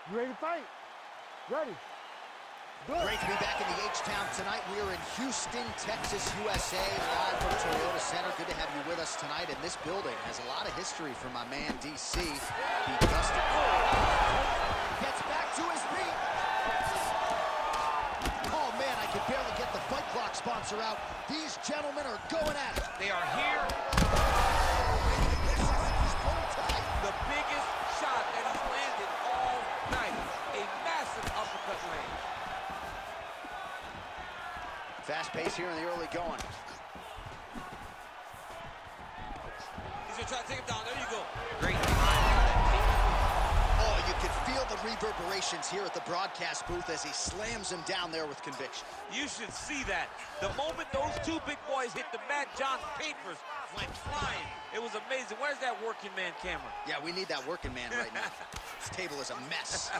You ready to fight? Ready. Good. Great to be back in the H-Town tonight. We are in Houston, Texas, USA, live from Toyota Center. Good to have you with us tonight. And this building has a lot of history for my man, DC. Beat Dustin. Gets back to his feet. Oh, man, I can barely get the Fight Clock sponsor out. These gentlemen are going at it. They are here. The biggest shot that he's landed all night. A massive uppercut land. Fast pace here in the early going. He's gonna try to take him down. There you go. Great. Oh, you can feel the reverberations here at the broadcast booth as he slams him down there with conviction. You should see that. The moment those two big boys hit the mat, John papers went flying. It was amazing. Where's that working man camera? Yeah, we need that working man right now. This table is a mess.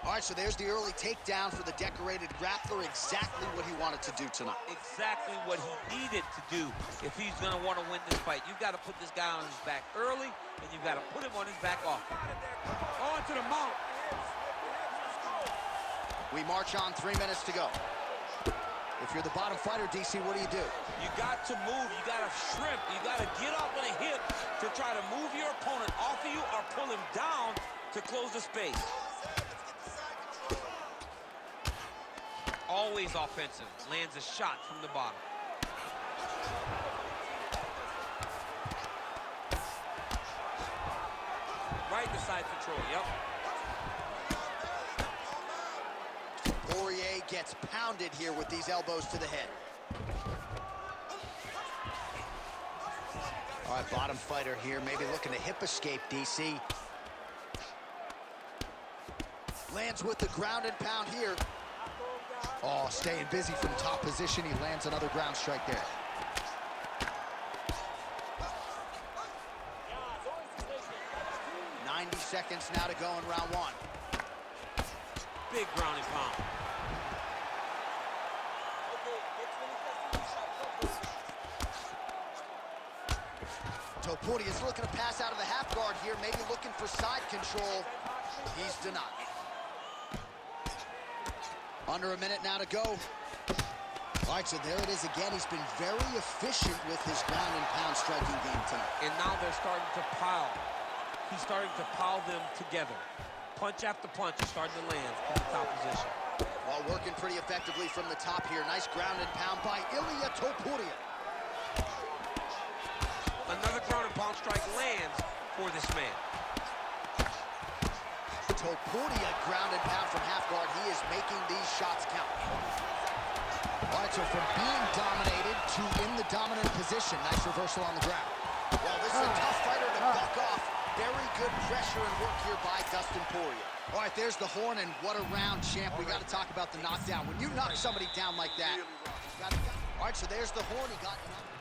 All right, so there's the early takedown for the decorated grappler. Exactly what he wanted to do tonight. Exactly what he needed to do if he's going to want to win this fight. You've got to put this guy on his back early, and you've got to put him on his back often. On to the mount. We march on, 3 minutes to go. If you're the bottom fighter, DC, what do? You got to move. You got to shrimp. You got to get up on a hip to try to move your opponent off of you or pull him down to close the space. Always offensive. Lands a shot from the bottom. Right in the side control, yep. Poirier gets pounded here with these elbows to the head. All right, bottom fighter here, maybe looking to hip escape, DC. Lands with the ground and pound here. Oh, staying busy from top position. He lands another ground strike there. .90 seconds now to go in round one. Big ground and pound. Topuria is looking to pass out of the half guard here, maybe looking for side control. He's denied. Under a minute now to go. All right, so there it is again. He's been very efficient with his ground and pound striking game tonight. And now they're starting to pile. He's starting to pile them together. Punch after punch is starting to land in the top position. While working pretty effectively from the top here. Nice ground and pound by Ilia Topuria. Another ground and pound strike lands for this man. Topuria ground and pound from half guard. He is making these shots count. All right, so from being dominated to in the dominant position. Nice reversal on the ground. Well, this is a tough fighter to buck off. Very good pressure and work here by Dustin Poirier. All right, there's the horn, and what a round, champ. We got to talk about the knockdown. When you knock somebody down like that, all right, so there's the horn. He got knocked.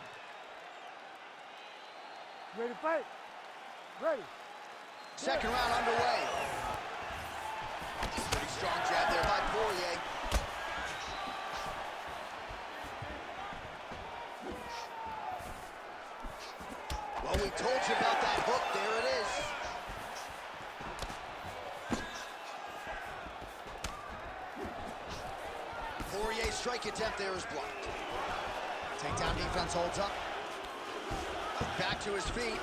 Ready to fight? Ready. Second round underway. Pretty strong jab there by Poirier. Well, we told you about that hook. There it is. Poirier's strike attempt there is blocked. Takedown defense holds up. Back to his feet.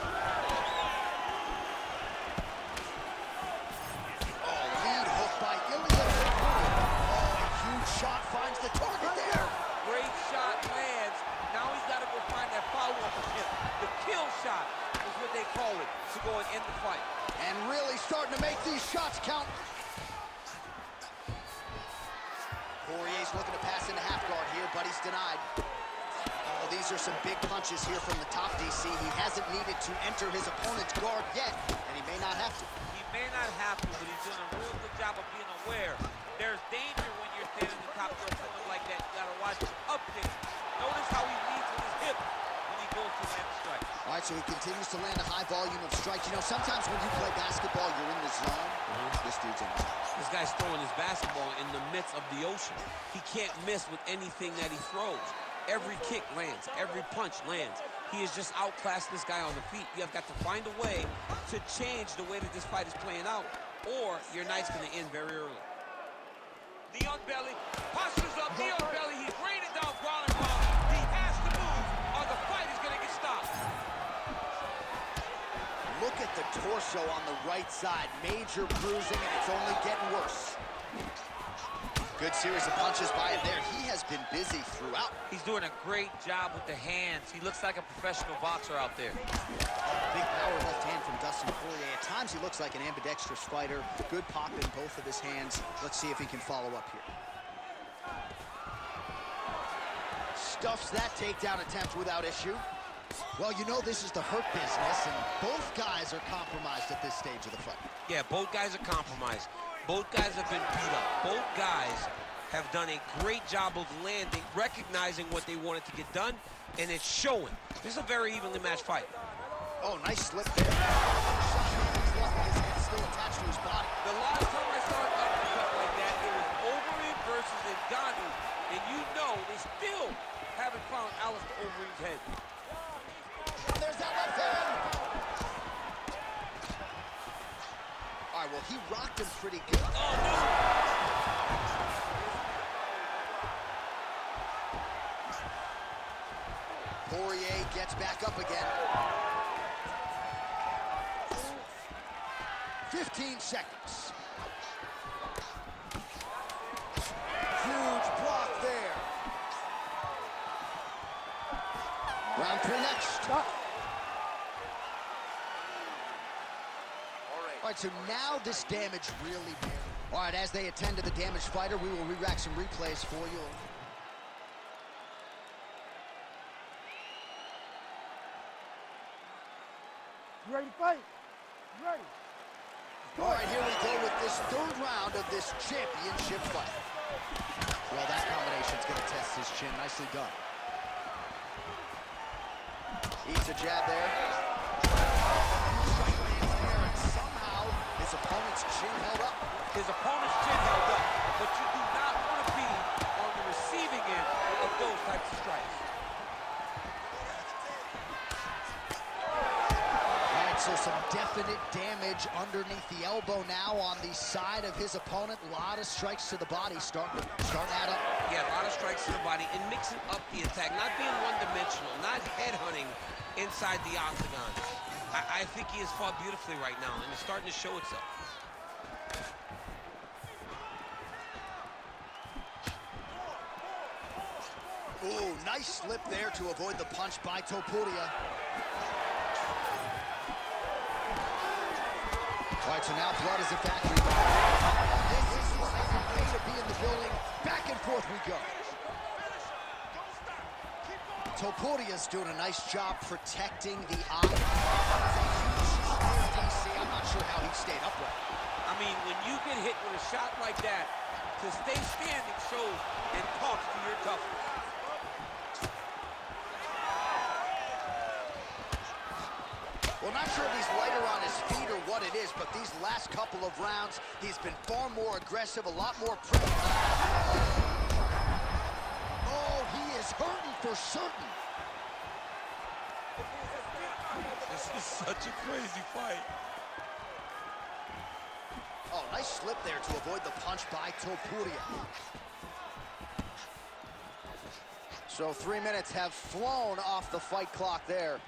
Shot finds the target there. Great shot lands. Now he's got to go find that follow-up attempt. The kill shot is what they call it to go and end the fight. And really starting to make these shots count. Poirier's looking to pass into half guard here, but he's denied. Oh, these are some big punches here from the top, DC. He hasn't needed to enter his opponent's guard yet, and he may not have to. He may not have to, but he's doing a real good job of being aware. There's danger when you're standing at the top of your opponent like that. You gotta watch his upkick. Notice how he leads with his hip when he goes to land a strike. All right, so he continues to land a high volume of strikes. You know, sometimes when you play basketball, you're in the zone. This dude's in the zone. This guy's throwing his basketball in the midst of the ocean. He can't miss with anything that he throws. Every kick lands. Every punch lands. He is just outclassed this guy on the feet. You have got to find a way to change the way that this fight is playing out or your night's going to end very early. Knee on belly, postures up, knee on belly. He's raining down ground and pound. He has to move or the fight is going to get stopped. Look at the torso on the right side. Major bruising, and it's only getting worse. Good series of punches by him there. He has been busy throughout. He's doing a great job with the hands. He looks like a professional boxer out there. Big power left hand from Dustin Poirier. At times he looks like an ambidextrous fighter. Good pop in both of his hands. Let's see if he can follow up here. Stuffs that takedown attempt without issue. Well, you know this is the hurt business, and both guys are compromised at this stage of the fight. Yeah, both guys are compromised. Both guys have been beat up. Both guys have done a great job of landing, recognizing what they wanted to get done, and it's showing. This is a very evenly matched fight. Oh, nice slip there. His head's still attached to his body. The last time I saw an uppercut like that, it was Overeem versus Ngannou. And you know they still haven't found Alistair Overeem's head. There's that left hand. All right, well, he rocked him pretty good. Oh, no. Poirier gets back up again. 15 seconds. Huge block there. Round 3 next. Stop. All right, so now this damage really matters. All right, as they attend to the damaged fighter, we will re-rack some replays for you. You ready to fight? You ready? All right, here we go with this third round of this championship fight. Well, that combination's gonna test his chin. Nicely done. Eats a jab there. Strike lands there, and somehow his opponent's chin held up. His opponent's chin held up, but you do not want to be on the receiving end of those types of strikes. All right, so some definite damage underneath the elbow now on the side of his opponent. A lot of strikes to the body starting to add up. Yeah, a lot of strikes to the body and mixing up the attack, not being one-dimensional, not headhunting inside the octagon. I think he has fought beautifully right now, and it's starting to show itself. Ooh, nice slip there to avoid the punch by Topuria. All right, so now blood is a factory. This is a way to be in the building. Back and forth we go. Topuria's doing a nice job protecting the eye. I'm not sure how he stayed upright. I mean, when you get hit with a shot like that, to stay standing shows and talks to your toughness. Well, not sure if he's lighter on his feet or what it is, but these last couple of rounds, he's been far more aggressive, a lot more Oh, he is hurting for certain. This is such a crazy fight. Oh, nice slip there to avoid the punch by Topuria. So 3 minutes have flown off the fight clock there.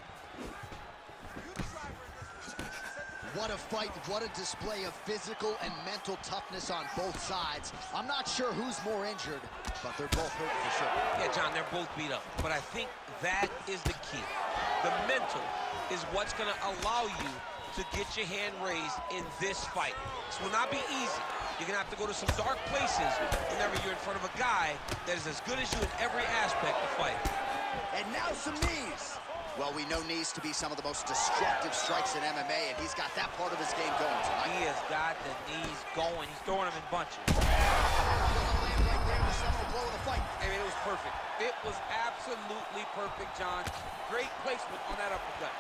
What a fight, what a display of physical and mental toughness on both sides. I'm not sure who's more injured, but they're both hurt for sure. Yeah, John, they're both beat up, but I think that is the key. The mental is what's gonna allow you to get your hand raised in this fight. This will not be easy. You're gonna have to go to some dark places whenever you're in front of a guy that is as good as you in every aspect of fighting. And now some knees. Well, we know knees to be some of the most destructive strikes in MMA, and he's got that part of his game going tonight. He has got the knees going. He's throwing them in bunches. Right there, the seminal blow of the fight. I mean, it was perfect. It was absolutely perfect, John. Great placement on that uppercut.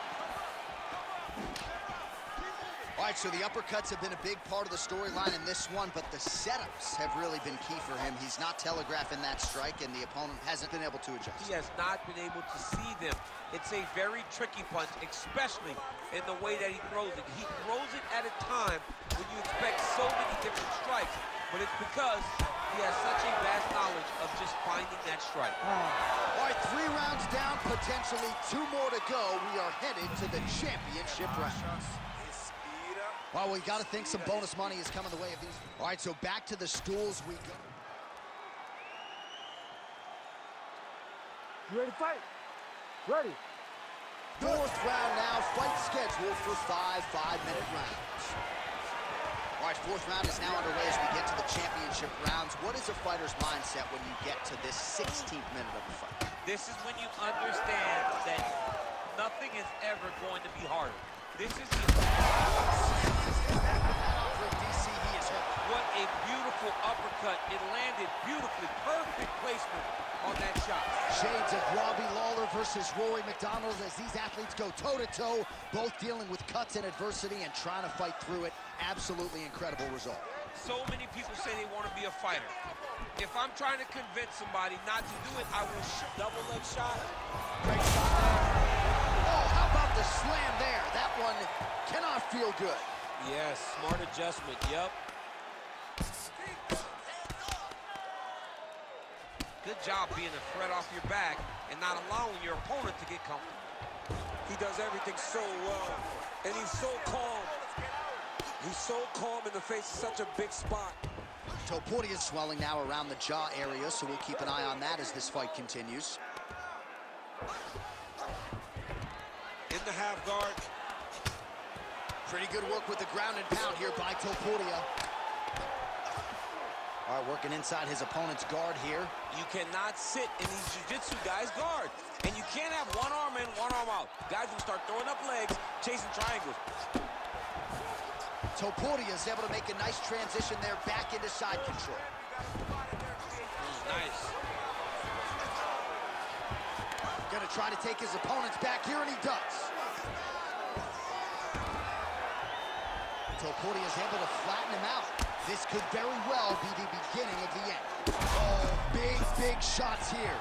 All All right, so the uppercuts have been a big part of the storyline in this one, but the setups have really been key for him. He's not telegraphing that strike, and the opponent hasn't been able to adjust. He has not been able to see them. It's a very tricky punch, especially in the way that he throws it. He throws it at a time when you expect so many different strikes, but it's because he has such a vast knowledge of just finding that strike. All right, 3 rounds down, potentially 2 more to go. We are headed to the championship rounds. Well, we got to think some bonus money is coming the way of these. All right, so back to the stools we go. You ready to fight? Ready. 4th round now, fight scheduled for 5 5-minute rounds. All right, 4th round is now underway as we get to the championship rounds. What is a fighter's mindset when you get to this 16th minute of the fight? This is when you understand that nothing is ever going to be harder. This is DC, he is hurt. what a beautiful uppercut. It landed beautifully. Perfect placement on that shot. Shades of Robbie Lawler versus Rory McDonald as these athletes go toe-to-toe, both dealing with cuts and adversity and trying to fight through it. Absolutely incredible result. So many people say they want to be a fighter. If I'm trying to convince somebody not to do it, I will double leg shot. Great shot there. Oh, how about the slam there? That one cannot feel good. Yes, smart adjustment, yep. Good job being a threat off your back and not allowing your opponent to get comfortable. He does everything so well, and he's so calm. He's so calm in the face of such a big spot. Topuria is swelling now around the jaw area, so we'll keep an eye on that as this fight continues. In the half guard. Pretty good work with the ground and pound here by Topuria. All right, working inside his opponent's guard here. You cannot sit in these jiu-jitsu guys' guard. And you can't have one arm in, one arm out. Guys will start throwing up legs, chasing triangles. Topuria is able to make a nice transition there back into side control. Nice. Gonna try to take his opponents back here, and he does. Topuria is able to flatten him out. This could very well be the beginning of the end. Oh, big shots here.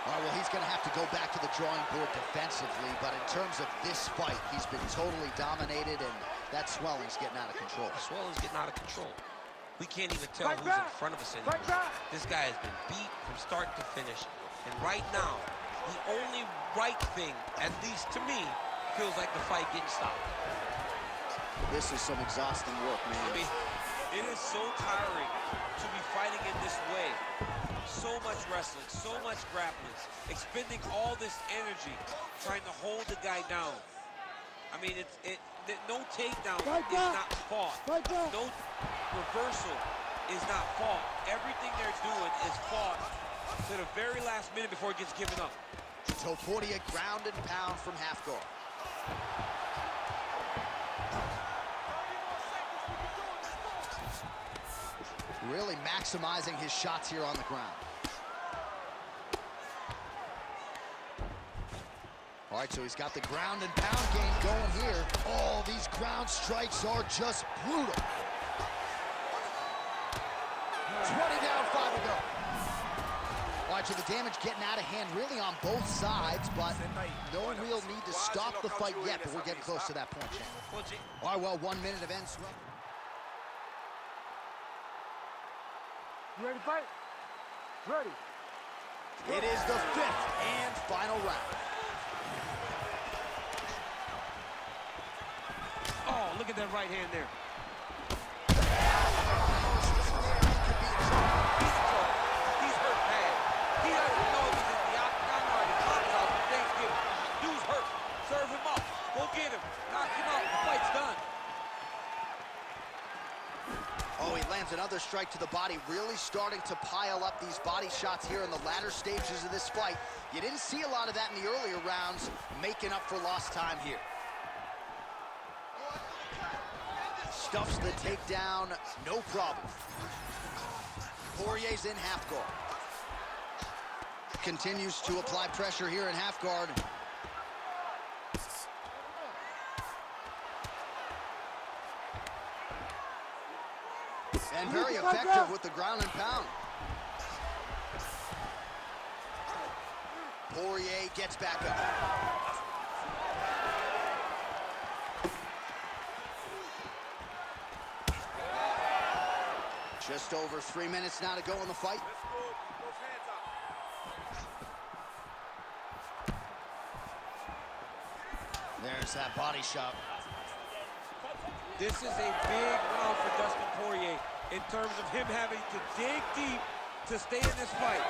All right, well, he's going to have to go back to the drawing board defensively, but in terms of this fight, he's been totally dominated, and that swelling's getting out of control. Swelling's getting out of control. We can't even tell who's in front of us anymore. This guy has been beat from start to finish, and right now, the only right thing, at least to me, feels like the fight getting stopped. This is some exhausting work, man. I mean, it is so tiring to be fighting in this way. So much wrestling, so much grappling, expending all this energy trying to hold the guy down. I mean, no takedown is not fought. No reversal is not fought. Everything they're doing is fought to the very last minute before it gets given up. Topuria ground and pound from half guard. Really maximizing his shots here on the ground. All right, so he's got the ground and pound game going here. Oh, these ground strikes are just brutal. 20 down, 5 to go. All right, so the damage getting out of hand really on both sides, but no real need to stop the fight yet, but we're getting close to that point, champ. All right, well, 1 minute of end swing. You ready to fight? Ready. It is the 5th and final round. Oh, look at that right hand there. He's hurt bad. He doesn't know if he's in the octagon or the clubhouse for Thanksgiving. Dude's hurt. Serve him up. Go get him. Knock him out. The fight's done. Oh, he lands another strike to the body, really starting to pile up these body shots here in the latter stages of this fight. You didn't see a lot of that in the earlier rounds, making up for lost time here. Stuffs the takedown, no problem. Poirier's in half guard. Continues to apply pressure here in half guard. very effective with the ground and pound. Poirier gets back up. Just over 3 minutes now to go in the fight. There's that body shot. This is a big round for Dustin Poirier in terms of him having to dig deep to stay in this fight.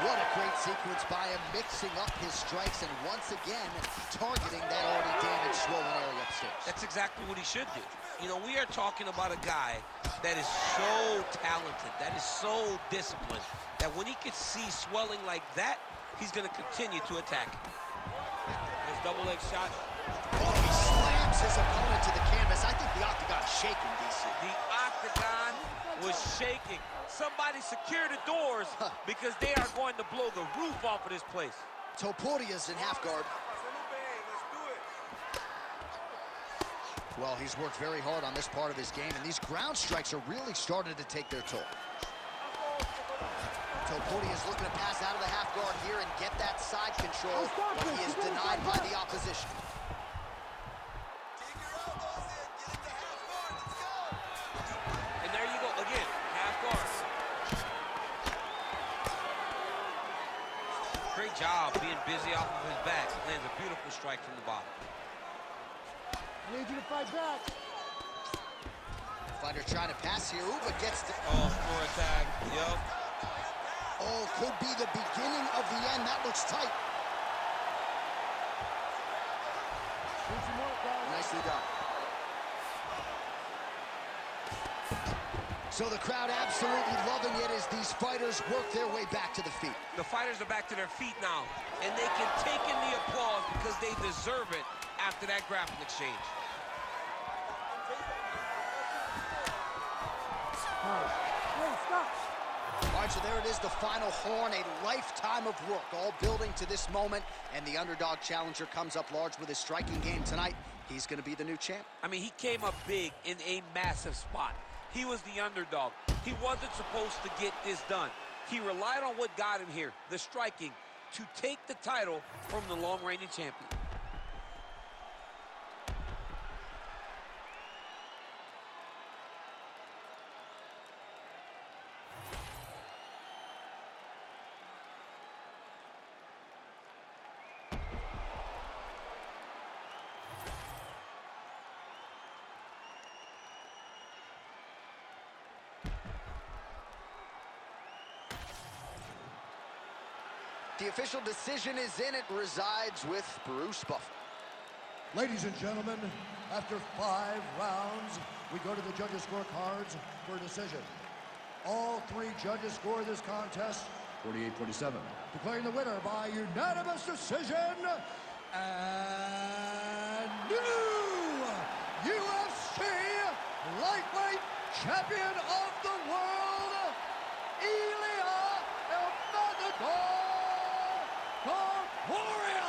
What a great sequence by him, mixing up his strikes and once again targeting that already damaged swollen area upstairs. That's exactly what he should do. You know, we are talking about a guy that is so talented, that is so disciplined, that when he can see swelling like that, he's going to continue to attack it. His double leg shot. Oh, he slams his opponent to the canvas. I think the octagon's shaking, DC. The octagon was shaking. Somebody secure the doors because they are going to blow the roof off of this place. Topuria's in half guard. Well, he's worked very hard on this part of his game, and these ground strikes are really starting to take their toll. Topuria's looking to pass out of the half guard here and get that side control, but he is denied by the opposition. And there you go again, half guard. Great job being busy off of his back. Lands a beautiful strike from the bottom. I need you to fight back. Fighter trying to pass here. Uva gets to... Oh, for attack. Yup. Oh, could be the beginning of the end. That looks tight. Nicely done. So the crowd absolutely loving it as these fighters work their way back to the feet. The fighters are back to their feet now, and they can take in the applause because they deserve it after that grappling exchange. Hey, stop. All right, so there it is, the final horn, a lifetime of work, all building to this moment, and the underdog challenger comes up large with his striking game tonight. He's going to be the new champ. I mean, he came up big in a massive spot. He was the underdog. He wasn't supposed to get this done. He relied on what got him here, the striking, to take the title from the long-reigning champion. The official decision is in. It resides with Bruce Buffer. Ladies and gentlemen, after 5 rounds, we go to the judges' scorecards for a decision. All 3 judges score this contest 48-47. Declaring the winner by unanimous decision, and new UFC lightweight champion of the world, Ilia El-Matador Topuria!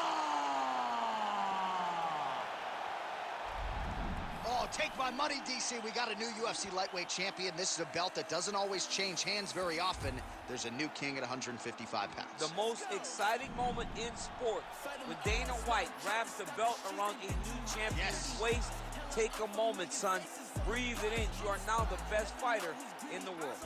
Oh, take my money, DC. We got a new UFC lightweight champion. This is a belt that doesn't always change hands very often. There's a new king at 155 pounds. The most exciting moment in sports, when Dana White wraps the belt around a new champion's waist. Take a moment, son. Breathe it in. You are now the best fighter in the world.